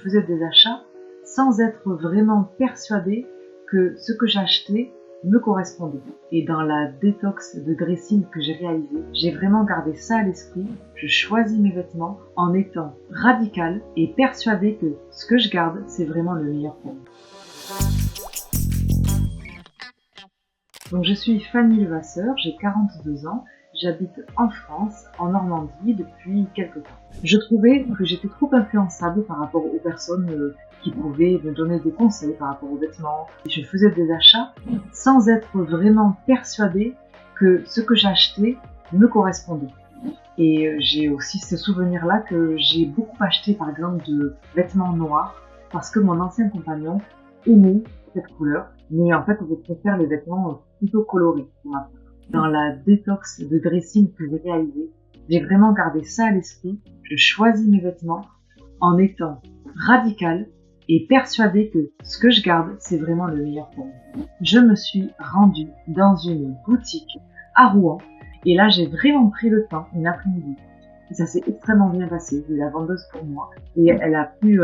faisais des achats sans être vraiment persuadée que ce que j'achetais me correspondait. Et dans la détox de dressing que j'ai réalisée, j'ai vraiment gardé ça à l'esprit. Je choisis mes vêtements en étant radicale et persuadée que ce que je garde, c'est vraiment le meilleur pour moi. Donc je suis Fanny Levasseur, j'ai 42 ans, j'habite en France, en Normandie, depuis quelques temps. Je trouvais que j'étais trop influençable par rapport aux personnes qui pouvaient me donner des conseils par rapport aux vêtements. Je faisais des achats sans être vraiment persuadée que ce que j'achetais me correspondait. Et j'ai aussi ce souvenir-là que j'ai beaucoup acheté par exemple de vêtements noirs parce que mon ancien compagnon aimait cette couleur, mais en fait je préfère les vêtements plutôt colorés pour ma part. Dans la détox de dressing que j'ai réalisée, j'ai vraiment gardé ça à l'esprit. Je choisis mes vêtements en étant radicale et persuadée que ce que je garde, c'est vraiment le meilleur pour moi. Je me suis rendue dans une boutique à Rouen et là j'ai vraiment pris le temps, une après-midi. Et ça s'est extrêmement bien passé. J'ai eu la vendeuse pour moi et elle a pu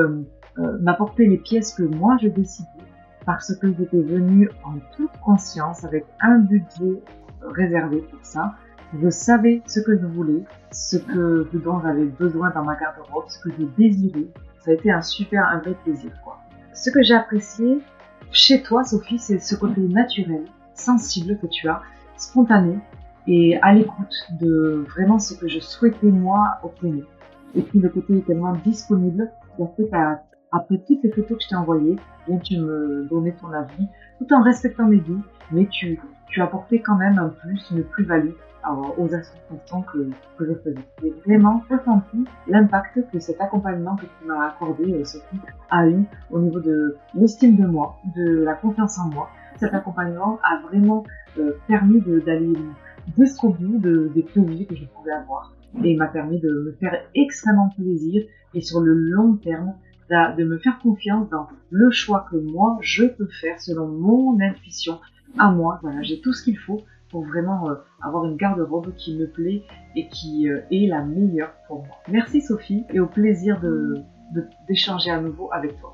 m'apporter les pièces que moi je décidais parce que j'étais venue en toute conscience avec un budget réservé pour ça. Je savais ce que je voulais, ce dont j'avais besoin dans ma garde-robe, ce que je désirais. Ça a été un vrai plaisir, quoi. Ce que j'ai apprécié chez toi, Sophie, c'est ce côté naturel, sensible que tu as, spontané et à l'écoute de vraiment ce que je souhaitais moi obtenir. Et puis le côté tellement disponible, qui a fait après toutes les photos que je t'ai envoyées, bien tu me donnais ton avis, tout en respectant mes goûts, mais tu apportais quand même un plus, une plus-value aux associations que je faisais. J'ai vraiment ressenti l'impact que cet accompagnement que tu m'as accordé, Sophie, a eu au niveau de l'estime de moi, de la confiance en moi. Cet accompagnement a vraiment permis d'aller jusqu'au bout des préjugés que je pouvais avoir et m'a permis de me faire extrêmement plaisir et sur le long terme de me faire confiance dans le choix que moi je peux faire selon mon intuition à moi. Voilà, j'ai tout ce qu'il faut pour vraiment avoir une garde-robe qui me plaît et qui est la meilleure pour moi. Merci Sophie et au plaisir d'échanger à nouveau avec toi.